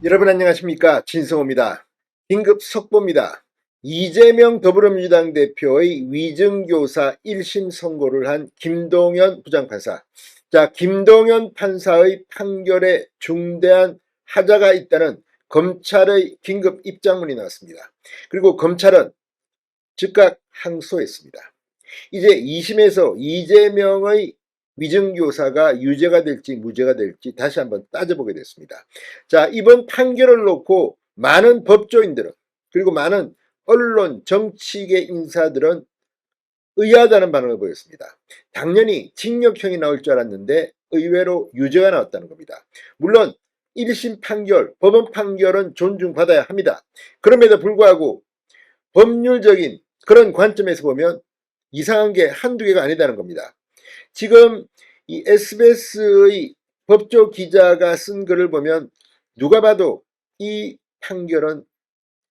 여러분 안녕하십니까, 진성호입니다. 긴급 속보입니다. 이재명 더불어민주당 대표의 위증교사 1심 선고를 한 김동연 부장판사. 자, 김동연 판사의 판결에 중대한 하자가 있다는 검찰의 긴급 입장문이 나왔습니다. 그리고 검찰은 즉각 항소했습니다. 이제 2심에서 이재명의 위증교사가 유죄가 될지 무죄가 될지 다시 한번 따져보게 됐습니다. 자, 이번 판결을 놓고 많은 법조인들은, 그리고 많은 언론, 정치계 인사들은 의아하다는 반응을 보였습니다. 당연히 징역형이 나올 줄 알았는데 의외로 유죄가 나왔다는 겁니다. 물론 1심 판결, 법원 판결은 존중받아야 합니다. 그럼에도 불구하고 법률적인 그런 관점에서 보면 이상한 게 한두 개가 아니다는 겁니다. 지금 이 SBS의 법조 기자가 쓴 글을 보면 누가 봐도 이 판결은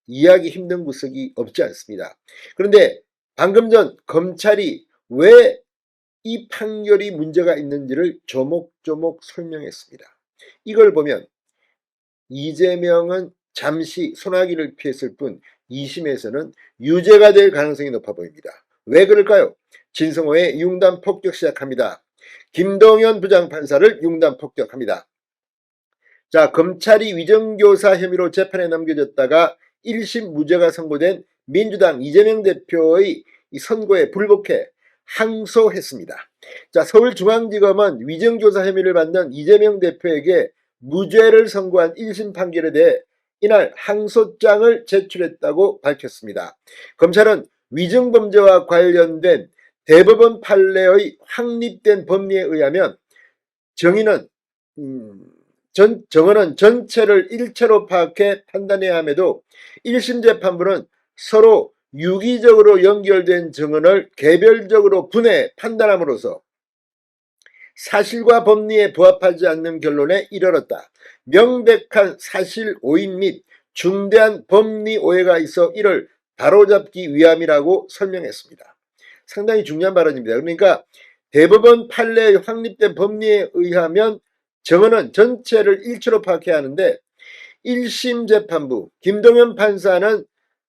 이해하기 힘든 구석이 없지 않습니다. 그런데 방금 전 검찰이 왜 이 판결이 문제가 있는지를 조목조목 설명했습니다. 이걸 보면 이재명은 잠시 소나기를 피했을 뿐 2심에서는 유죄가 될 가능성이 높아 보입니다. 왜 그럴까요? 진성호의 융단 폭격 시작합니다. 김동연 부장판사를 융단 폭격합니다. 자, 검찰이 위정교사 혐의로 재판에 넘겨졌다가 1심 무죄가 선고된 민주당 이재명 대표의 선고에 불복해 항소했습니다. 자, 서울중앙지검은 위정교사 혐의를 받는 이재명 대표에게 무죄를 선고한 1심 판결에 대해 이날 항소장을 제출했다고 밝혔습니다. 검찰은 위증범죄와 관련된 대법원 판례의 확립된 법리에 의하면 정의는 정언은 전체를 일체로 파악해 판단해야 함에도 1심 재판부는 서로 유기적으로 연결된 정언을 개별적으로 분해 판단함으로써 사실과 법리에 부합하지 않는 결론에 이르렀다. 명백한 사실 오인 및 중대한 법리 오해가 있어 이를 바로잡기 위함이라고 설명했습니다. 상당히 중요한 발언입니다. 그러니까 대법원 판례에 확립된 법리에 의하면 정언은 전체를 일체로 파악해야 하는데 1심 재판부 김동연 판사는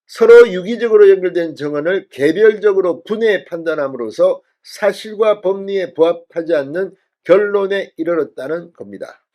서로 유기적으로 연결된 정언을 개별적으로 분해 판단함으로써 사실과 법리에 부합하지 않는 결론에 이르렀다는 겁니다.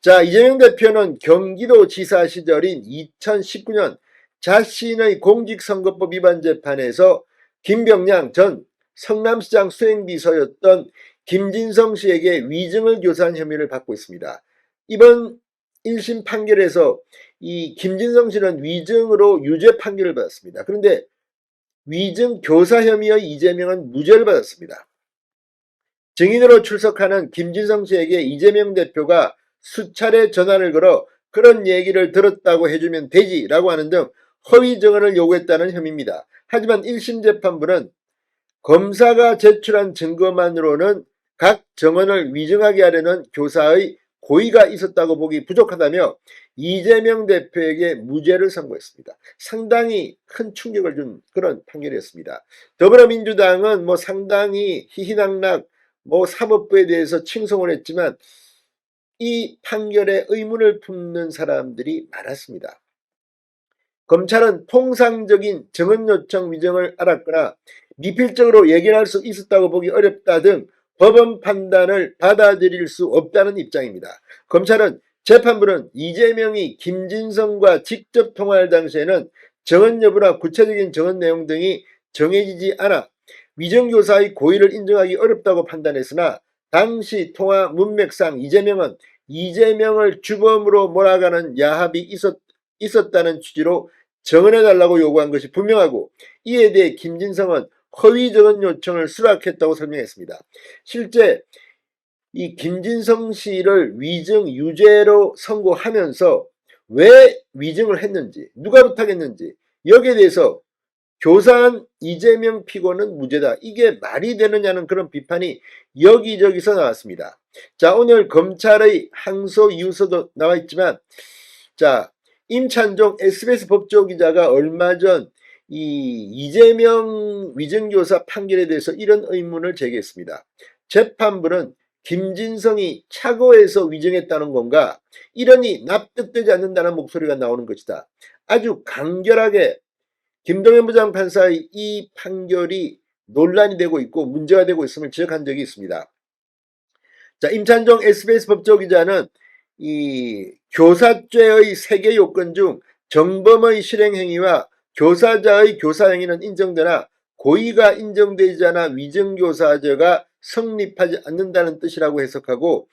자, 이재명 대표는 경기도지사 시절인 2019년 자신의 공직선거법 위반 재판에서 김병량 전 성남시장 수행비서였던 김진성 씨에게 위증을 교사한 혐의를 받고 있습니다. 이번 1심 판결에서 이 김진성 씨는 위증으로 유죄 판결을 받았습니다. 그런데 위증 교사 혐의의 이재명은 무죄를 받았습니다. 증인으로 출석하는 김진성 씨에게 이재명 대표가 수차례 전화를 걸어 그런 얘기를 들었다고 해주면 되지라고 하는 등 허위 증언을 요구했다는 혐의입니다. 하지만 1심 재판부는 검사가 제출한 증거만으로는 각 정언을 위증하게 하려는 교사의 고의가 있었다고 보기 부족하다며 이재명 대표에게 무죄를 선고했습니다. 상당히 큰 충격을 준 그런 판결이었습니다. 더불어민주당은 상당히 희희낙낙 사법부에 대해서 칭송을 했지만 이 판결에 의문을 품는 사람들이 많았습니다. 검찰은 통상적인 정언 요청 위정을 알았거나 미필적으로 예견할 수 있었다고 보기 어렵다 등 법원 판단을 받아들일 수 없다는 입장입니다. 검찰은 재판부는 이재명이 김진성과 직접 통화할 당시에는 정언 여부나 구체적인 정언 내용 등이 정해지지 않아 위정교사의 고의를 인정하기 어렵다고 판단했으나 당시 통화 문맥상 이재명은 이재명을 주범으로 몰아가는 야합이 있었다는 취지로 정언해달라고 요구한 것이 분명하고 이에 대해 김진성은 허위 정언 요청을 수락했다고 설명했습니다. 실제 이 김진성 씨를 위증 유죄로 선고하면서 왜 위증을 했는지 누가 부탁했는지 여기에 대해서 교사한 이재명 피고는 무죄다. 이게 말이 되느냐는 그런 비판이 여기저기서 나왔습니다. 자, 오늘 검찰의 항소 이유서도 나와 있지만 자, 임찬종 SBS 법조 기자가 얼마 전 이 이재명 위증교사 판결에 대해서 이런 의문을 제기했습니다. 재판부는 김진성이 착오해서 위증했다는 건가? 이러니 납득되지 않는다는 목소리가 나오는 것이다. 아주 간결하게 김동현 부장판사의 이 판결이 논란이 되고 있고 문제가 되고 있음을 지적한 적이 있습니다. 자, 임찬종 SBS 법조기자는 이 교사죄의 3개 요건 중 정범의 실행행위와 교사자의 교사행위는 인정되나 고의가 인정되지 않아 위증교사죄가 성립하지 않는다는 뜻이라고 해석하고,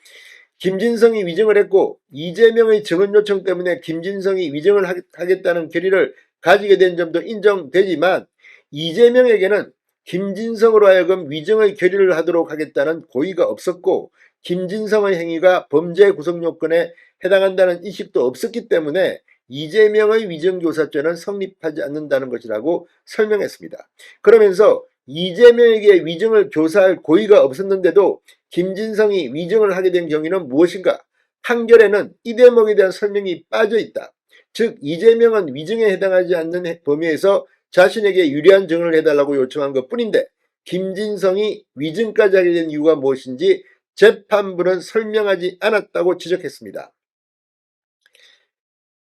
김진성이 위증을 했고 이재명의 증언 요청 때문에 김진성이 위증을 하겠다는 결의를 가지게 된 점도 인정되지만 이재명에게는 김진성으로 하여금 위증의 결의를 하도록 하겠다는 고의가 없었고 김진성의 행위가 범죄 구성 요건에 해당한다는 인식도 없었기 때문에 이재명의 위증교사죄는 성립하지 않는다는 것이라고 설명했습니다. 그러면서 이재명에게 위증을 교사할 고의가 없었는데도 김진성이 위증을 하게 된 경위는 무엇인가? 판결에는 이 대목에 대한 설명이 빠져 있다. 즉 이재명은 위증에 해당하지 않는 범위에서 자신에게 유리한 증언을 해달라고 요청한 것뿐인데 김진성이 위증까지 하게 된 이유가 무엇인지 재판부는 설명하지 않았다고 지적했습니다.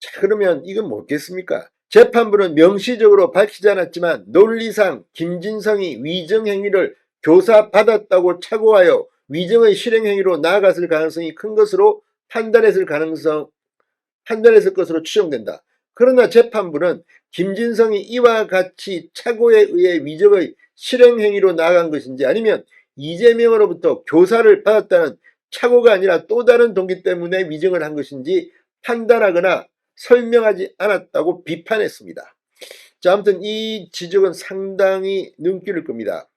자, 그러면 이건 뭐겠습니까? 재판부는 명시적으로 밝히지 않았지만 논리상 김진성이 위증 행위를 교사받았다고 착오하여 위증의 실행행위로 나아갔을 가능성이 큰 것으로 판단했을 것으로 추정된다. 그러나 재판부는 김진성이 이와 같이 착오에 의해 위증의 실행행위로 나아간 것인지 아니면 이재명으로부터 교사를 받았다는 착오가 아니라 또 다른 동기 때문에 위증을 한 것인지 판단하거나 설명하지 않았다고 비판했습니다. 자, 아무튼 이 지적은 상당히 눈길을 끕니다.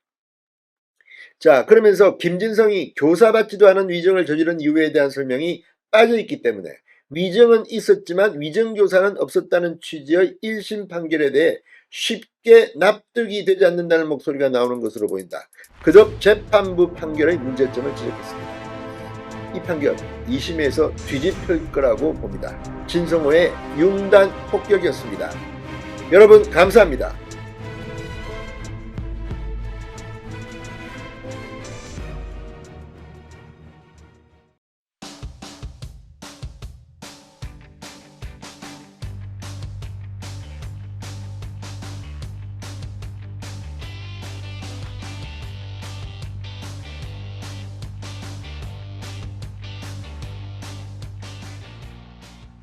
자, 그러면서 김진성이 교사받지도 않은 위증을 저지른 이유에 대한 설명이 빠져있기 때문에 위증은 있었지만 위증교사는 없었다는 취지의 1심 판결에 대해 쉽게 납득이 되지 않는다는 목소리가 나오는 것으로 보인다. 그저 재판부 판결의 문제점을 지적했습니다. 이 판결 2심에서 뒤집힐 거라고 봅니다. 진성호의 융단 폭격이었습니다. 여러분 감사합니다.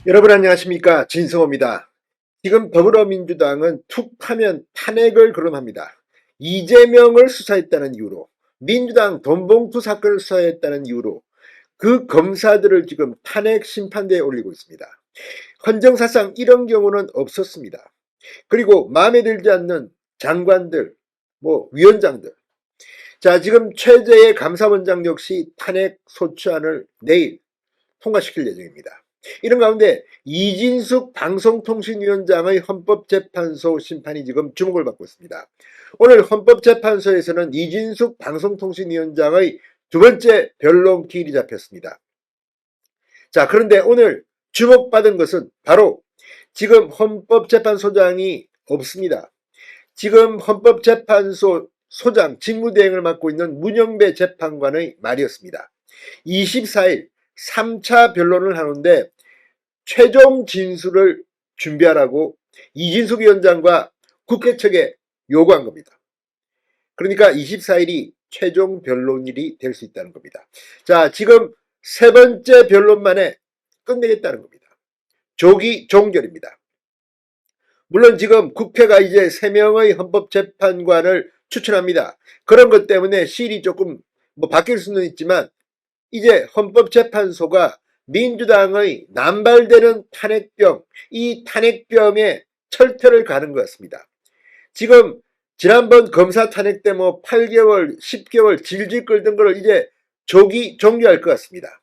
여러분 안녕하십니까, 진성호입니다. 지금 더불어민주당은 툭 하면 탄핵을 거론합니다. 이재명을 수사했다는 이유로, 민주당 돈봉투 사건을 수사했다는 이유로 그 검사들을 지금 탄핵 심판대에 올리고 있습니다. 헌정사상 이런 경우는 없었습니다. 그리고 마음에 들지 않는 장관들, 위원장들, 자, 지금 최재의 감사원장 역시 탄핵 소추안을 내일 통과시킬 예정입니다. 이런 가운데 이진숙 방송통신위원장의 헌법재판소 심판이 지금 주목을 받고 있습니다. 오늘 헌법재판소에서는 이진숙 방송통신위원장의 두 번째 변론 기일이 잡혔습니다. 자, 그런데 오늘 주목받은 것은 바로 지금 헌법재판소장이 없습니다. 지금 헌법재판소 소장 직무대행을 맡고 있는 문영배 재판관의 말이었습니다. 24일 3차 변론을 하는데 최종 진술을 준비하라고 이진숙 위원장과 국회 측에 요구한 겁니다. 그러니까 24일이 최종 변론일이 될 수 있다는 겁니다. 자, 지금 세 번째 변론만에 끝내겠다는 겁니다. 조기 종결입니다. 물론 지금 국회가 이제 3명의 헌법재판관을 추천합니다. 그런 것 때문에 실이 조금 바뀔 수는 있지만 이제 헌법재판소가 민주당의 남발되는 탄핵병, 이 탄핵병에 철퇴를 가는 것 같습니다. 지금 지난번 검사 탄핵 때 8개월, 10개월 질질 끌던 걸 이제 조기 종료할 것 같습니다.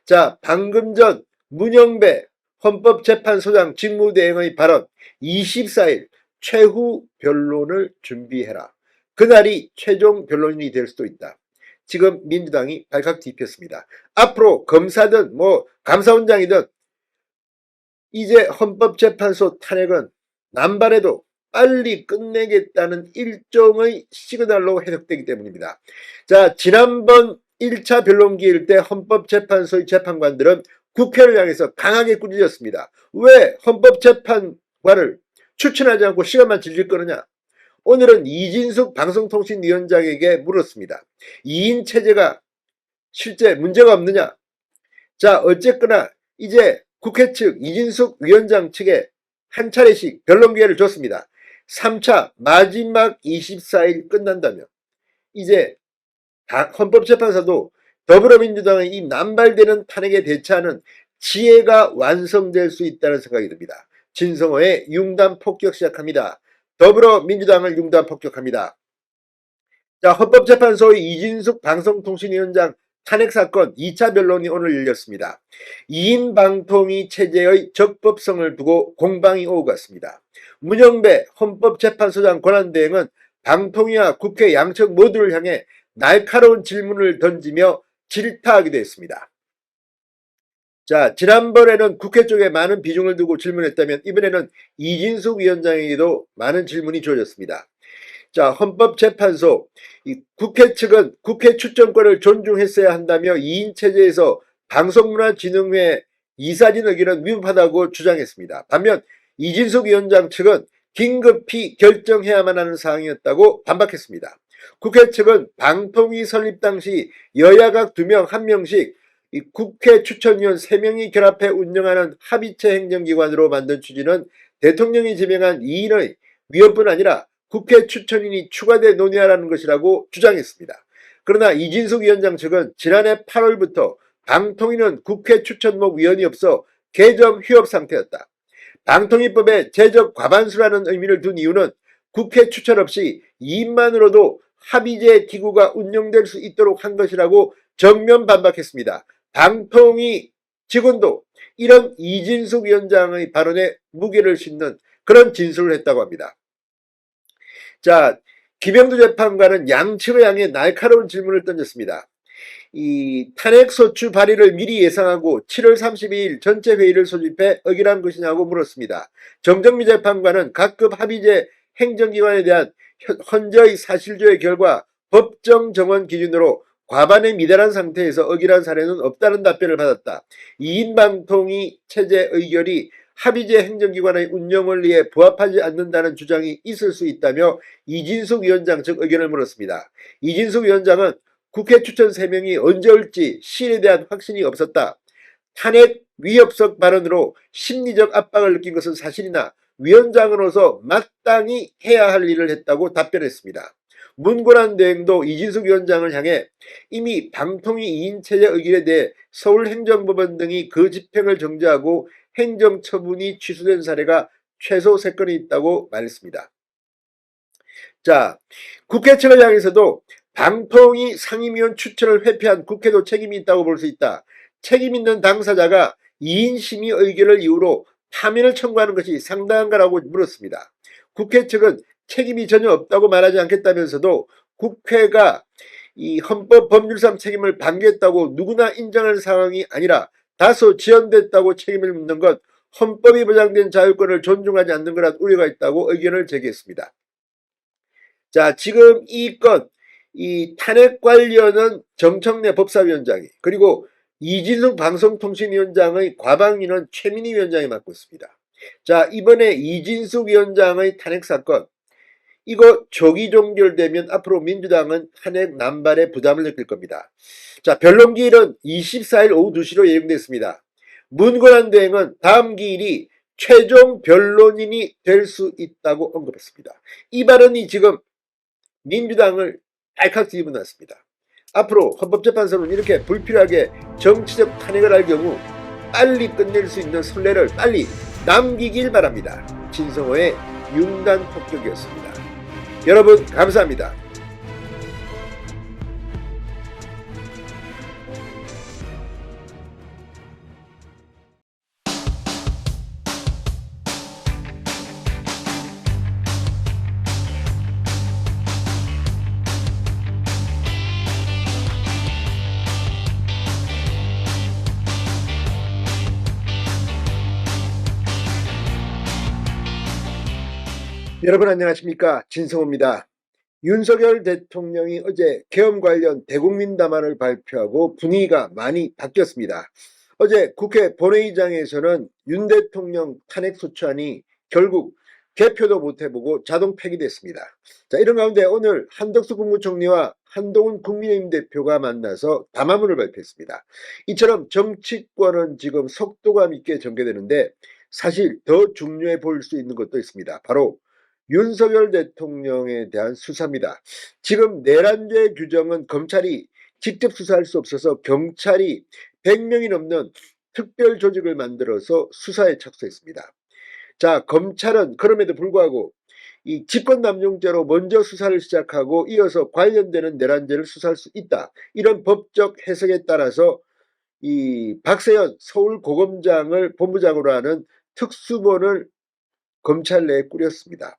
자, 방금 전 문영배 헌법재판소장 직무대행의 발언, 24일 최후 변론을 준비해라. 그날이 최종 변론이 될 수도 있다. 지금 민주당이 발칵 뒤폈습니다. 앞으로 검사든 감사원장이든 이제 헌법재판소 탄핵은 남발해도 빨리 끝내겠다는 일종의 시그널로 해석되기 때문입니다. 자, 지난번 1차 변론기일 때 헌법재판소의 재판관들은 국회를 향해서 강하게 꾸짖었습니다. 왜 헌법재판관을 추천하지 않고 시간만 질질 끄느냐. 오늘은 이진숙 방송통신위원장에게 물었습니다. 2인 체제가 실제 문제가 없느냐. 자, 어쨌거나 이제 국회 측 이진숙 위원장 측에 한 차례씩 변론 기회를 줬습니다. 3차 마지막 24일 끝난다면 이제 헌법재판소도 더불어민주당의 이 남발되는 탄핵에 대처하는 지혜가 완성될 수 있다는 생각이 듭니다. 진성호의 융단 폭격 시작합니다. 더불어민주당을 융단 폭격합니다. 자, 헌법재판소의 이진숙 방송통신위원장 탄핵사건 2차 변론이 오늘 열렸습니다. 2인 방통위 체제의 적법성을 두고 공방이 오고 갔습니다. 문영배 헌법재판소장 권한대행은 방통위와 국회 양측 모두를 향해 날카로운 질문을 던지며 질타하기도 했습니다. 자, 지난번에는 국회 쪽에 많은 비중을 두고 질문했다면 이번에는 이진숙 위원장에게도 많은 질문이 주어졌습니다. 자, 헌법재판소, 국회 측은 국회 추천권을 존중했어야 한다며 2인 체제에서 방송문화진흥회 이사진 의견은 위법하다고 주장했습니다. 반면 이진숙 위원장 측은 긴급히 결정해야만 하는 사항이었다고 반박했습니다. 국회 측은 방통위 설립 당시 여야각 2명, 1명씩 국회 추천위원 3명이 결합해 운영하는 합의체 행정기관으로 만든 취지는 대통령이 지명한 2인의 위원뿐 아니라 국회 추천인이 추가돼 논의하라는 것이라고 주장했습니다. 그러나 이진숙 위원장 측은 지난해 8월부터 방통위는 국회 추천목 위원이 없어 개점 휴업 상태였다. 방통위법에 제적 과반수라는 의미를 둔 이유는 국회 추천 없이 2인만으로도 합의제 기구가 운영될 수 있도록 한 것이라고 정면 반박했습니다. 방통위 직원도 이런 이진숙 위원장의 발언에 무게를 싣는 그런 진술을 했다고 합니다. 자, 김영두 재판관은 양측을 향해 날카로운 질문을 던졌습니다. 이 탄핵소추 발의를 미리 예상하고 7월 32일 전체 회의를 소집해 의결한 것이냐고 물었습니다. 정정미 재판관은 각급 합의제 행정기관에 대한 현재의 사실조회 결과 법정 정원 기준으로 과반에 미달한 상태에서 의결한 사례는 없다는 답변을 받았다. 2인 방통위 체제 의결이 합의제 행정기관의 운영 원리에 부합하지 않는다는 주장이 있을 수 있다며 이진숙 위원장 측 의견을 물었습니다. 이진숙 위원장은 국회 추천 3명이 언제 올지 시일에 대한 확신이 없었다. 탄핵 위협적 발언으로 심리적 압박을 느낀 것은 사실이나 위원장으로서 마땅히 해야 할 일을 했다고 답변했습니다. 문권한 대행도 이진숙 위원장을 향해 이미 방통위 2인 체제 의결에 대해 서울행정법원 등이 그 집행을 정지하고 행정처분이 취소된 사례가 최소 3건이 있다고 말했습니다. 자, 국회 측을 향해서도 방통위 상임위원 추천을 회피한 국회도 책임이 있다고 볼 수 있다. 책임 있는 당사자가 2인 심의 의결을 이유로 파면을 청구하는 것이 상당한가라고 물었습니다. 국회 측은 책임이 전혀 없다고 말하지 않겠다면서도 국회가 이 헌법 법률상 책임을 방기했다고 누구나 인정하는 상황이 아니라 다소 지연됐다고 책임을 묻는 것, 헌법이 보장된 자유권을 존중하지 않는 거란 우려가 있다고 의견을 제기했습니다. 자, 지금 이 건, 이 탄핵 관련은 정청래 법사위원장이, 그리고 이진숙 방송통신위원장의 과방위는 최민희 위원장이 맡고 있습니다. 자, 이번에 이진숙 위원장의 탄핵 사건, 이거 조기 종결되면 앞으로 민주당은 탄핵 남발의 부담을 느낄 겁니다. 자, 변론 기일은 24일 오후 2시로 예정됐습니다. 문권한 대행은 다음 기일이 최종 변론인이 될 수 있다고 언급했습니다. 이 발언이 지금 민주당을 알칵 뒤집어 놨습니다. 앞으로 헌법재판소는 이렇게 불필요하게 정치적 탄핵을 할 경우 빨리 끝낼 수 있는 선례를 빨리 남기길 바랍니다. 진성호의 융단 폭격이었습니다. 여러분 감사합니다. 여러분 안녕하십니까, 진성호입니다. 윤석열 대통령이 어제 계엄 관련 대국민 담화를 발표하고 분위기가 많이 바뀌었습니다. 어제 국회 본회의장에서는 윤 대통령 탄핵 소추안이 결국 개표도 못 해보고 자동 폐기됐습니다. 자, 이런 가운데 오늘 한덕수 국무총리와 한동훈 국민의힘 대표가 만나서 담화문을 발표했습니다. 이처럼 정치권은 지금 속도감 있게 전개되는데 사실 더 중요해 보일 수 있는 것도 있습니다. 바로 윤석열 대통령에 대한 수사입니다. 지금 내란죄 규정은 검찰이 직접 수사할 수 없어서 경찰이 100명이 넘는 특별 조직을 만들어서 수사에 착수했습니다. 자, 검찰은 그럼에도 불구하고 이 직권남용죄로 먼저 수사를 시작하고 이어서 관련되는 내란죄를 수사할 수 있다. 이런 법적 해석에 따라서 이 박세현 서울고검장을 본부장으로 하는 특수본을 검찰 내에 꾸렸습니다.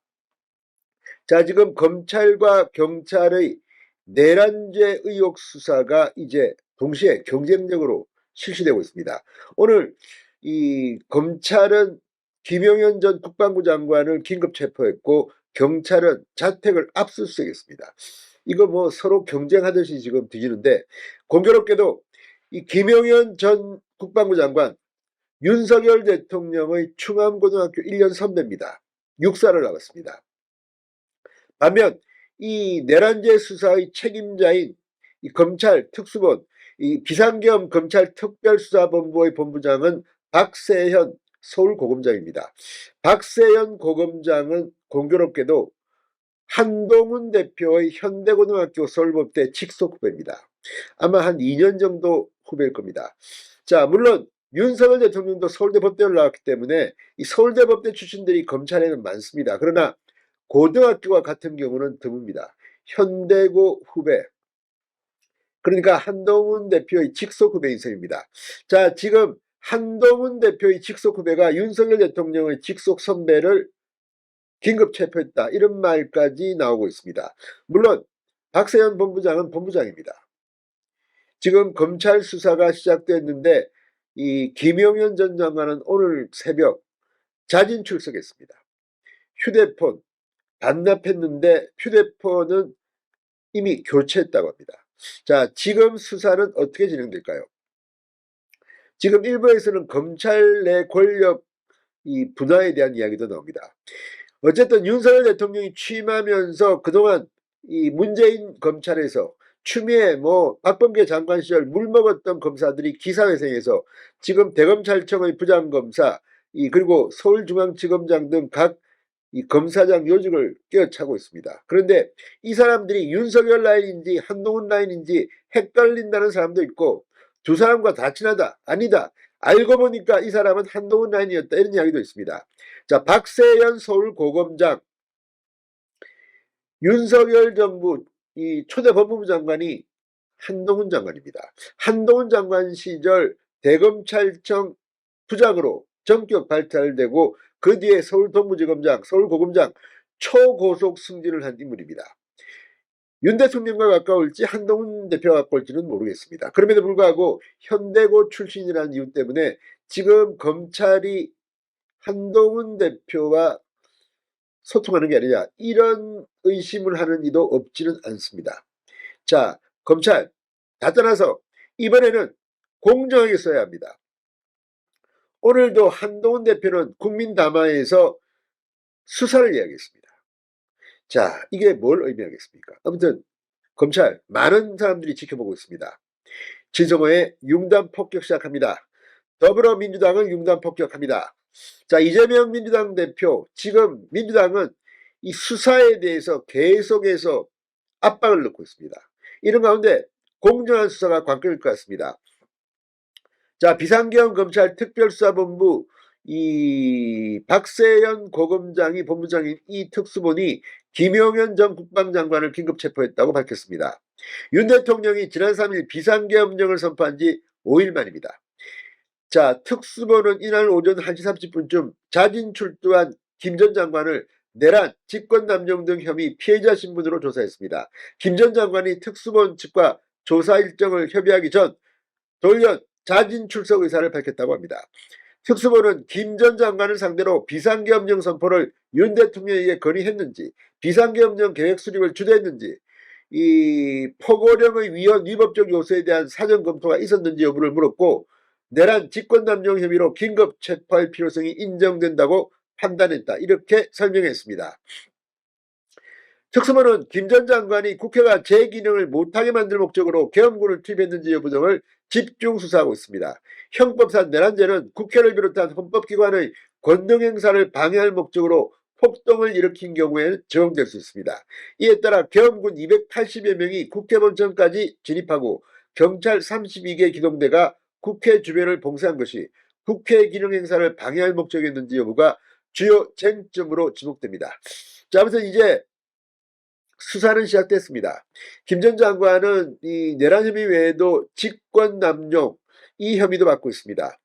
자, 지금 검찰과 경찰의 내란죄 의혹 수사가 이제 동시에 경쟁적으로 실시되고 있습니다. 오늘 이 검찰은 김용현 전 국방부 장관을 긴급 체포했고 경찰은 자택을 압수수색했습니다. 이거 뭐 서로 경쟁하듯이 지금 뒤지는데 공교롭게도 이 김용현 전 국방부 장관 윤석열 대통령의 충암고등학교 1년 선배입니다. 육사를 나왔습니다. 반면 이 내란죄 수사의 책임자인 이 검찰 특수본 이 비상계엄 검찰 특별수사본부의 본부장은 박세현 서울고검장입니다. 박세현 고검장은 공교롭게도 한동훈 대표의 현대고등학교 서울법대 직속 후배입니다. 아마 한 2년 정도 후배일 겁니다. 자, 물론 윤석열 대통령도 서울대 법대를 나왔기 때문에 이 서울대 법대 출신들이 검찰에는 많습니다. 그러나 고등학교와 같은 경우는 드뭅니다. 현대고 후배, 그러니까 한동훈 대표의 직속 후배인 셈입니다. 자, 지금 한동훈 대표의 직속 후배가 윤석열 대통령의 직속 선배를 긴급 체포했다, 이런 말까지 나오고 있습니다. 물론 박세현 본부장은 본부장입니다. 지금 검찰 수사가 시작됐는데 이 김용현 전 장관은 오늘 새벽 자진 출석했습니다. 휴대폰 반납했는데 휴대폰은 이미 교체했다고 합니다. 자, 지금 수사는 어떻게 진행될까요? 지금 일부에서는 검찰 내 권력 이 분화에 대한 이야기도 나옵니다. 어쨌든 윤석열 대통령이 취임하면서 그동안 이 문재인 검찰에서 추미애 박범계 장관 시절 물먹었던 검사들이 기사회생해서 지금 대검찰청의 부장검사 그리고 서울중앙지검장 등 각 이 검사장 요직을 꿰어차고 있습니다. 그런데 이 사람들이 윤석열 라인인지 한동훈 라인인지 헷갈린다는 사람도 있고 두 사람과 다 친하다, 아니다, 알고 보니까 이 사람은 한동훈 라인이었다, 이런 이야기도 있습니다. 자, 박세현 서울고검장, 윤석열 정부 이 초대 법무부 장관이 한동훈 장관입니다. 한동훈 장관 시절 대검찰청 부장으로 전격 발탈되고 그 뒤에 서울동부지검장, 서울고검장 초고속 승진을 한 인물입니다. 윤 대통령과 가까울지 한동훈 대표와 가까울지는 모르겠습니다. 그럼에도 불구하고 현대고 출신이라는 이유 때문에 지금 검찰이 한동훈 대표와 소통하는 게 아니냐, 이런 의심을 하는 이도 없지는 않습니다. 자, 검찰 다 떠나서 이번에는 공정하게 써야 합니다. 오늘도 한동훈 대표는 국민 담화에서 수사를 이야기했습니다. 자, 이게 뭘 의미하겠습니까? 아무튼 검찰 많은 사람들이 지켜보고 있습니다. 진성호의 융단 폭격 시작합니다. 더불어민주당은 융단 폭격합니다. 자, 이재명 민주당 대표, 지금 민주당은 이 수사에 대해서 계속해서 압박을 넣고 있습니다. 이런 가운데 공정한 수사가 관건일 것 같습니다. 자, 비상계엄 검찰 특별수사본부 이 박세현 고검장이 본부장인 이 특수본이 김용현 전 국방장관을 긴급 체포했다고 밝혔습니다. 윤 대통령이 지난 3일 비상계엄령을 선포한 지 5일 만입니다. 자, 특수본은 이날 오전 1시 30분쯤 자진 출두한 김 전 장관을 내란, 직권남용 등 혐의 피해자 신분으로 조사했습니다. 김 전 장관이 특수본 측과 조사 일정을 협의하기 전 돌연 자진 출석 의사를 밝혔다고 합니다. 특수본은 김 전 장관을 상대로 비상계엄령 선포를 윤 대통령에게 건의했는지, 비상계엄령 계획 수립을 주도했는지, 이 포고령의 위헌 위법적 요소에 대한 사전 검토가 있었는지 여부를 물었고, 내란 직권남용 혐의로 긴급 체포할 필요성이 인정된다고 판단했다. 이렇게 설명했습니다. 특수본은 김 전 장관이 국회가 제 기능을 못하게 만들 목적으로 계엄군을 투입했는지 여부 등을 집중 수사하고 있습니다. 형법상 내란죄는 국회를 비롯한 헌법기관의 권능행사를 방해할 목적으로 폭동을 일으킨 경우에 적용될 수 있습니다. 이에 따라 계엄군 280여 명이 국회 본청까지 진입하고 경찰 32개 기동대가 국회 주변을 봉쇄한 것이 국회 기능 행사를 방해할 목적이었는지 여부가 주요 쟁점으로 지목됩니다. 자, 아무튼 이제 수사는 시작됐습니다. 김 전 장관은 이 내란 혐의 외에도 직권남용 이 혐의도 받고 있습니다.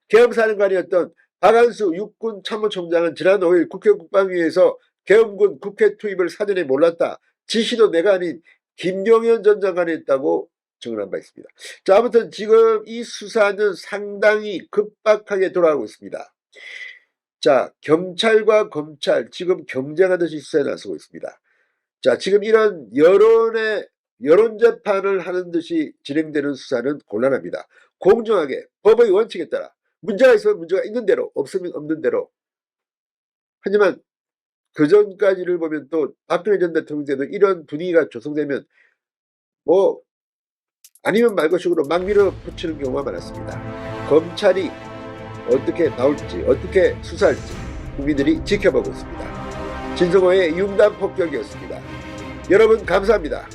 계엄사령관이었던 박한수 육군 참모총장은 지난 5일 국회 국방위에서 계엄군 국회 투입을 사전에 몰랐다. 지시도 내가 아닌 김용현 전 장관이 했다고 증언한 바 있습니다. 자, 아무튼 지금 이 수사는 상당히 급박하게 돌아가고 있습니다. 자, 경찰과 검찰 지금 경쟁하듯이 수사에 나서고 있습니다. 자, 지금 이런 여론 재판을 하는 듯이 진행되는 수사는 곤란합니다. 공정하게 법의 원칙에 따라 문제가 있으면 문제가 있는 대로, 없으면 없는 대로. 하지만 그 전까지를 보면 또 박근혜 전 대통령 때도 이런 분위기가 조성되면 뭐 아니면 말 것식으로 막 밀어붙이는 경우가 많았습니다. 검찰이 어떻게 나올지, 어떻게 수사할지 국민들이 지켜보고 있습니다. 진성호의 융단 폭격이었습니다. 여러분 감사합니다.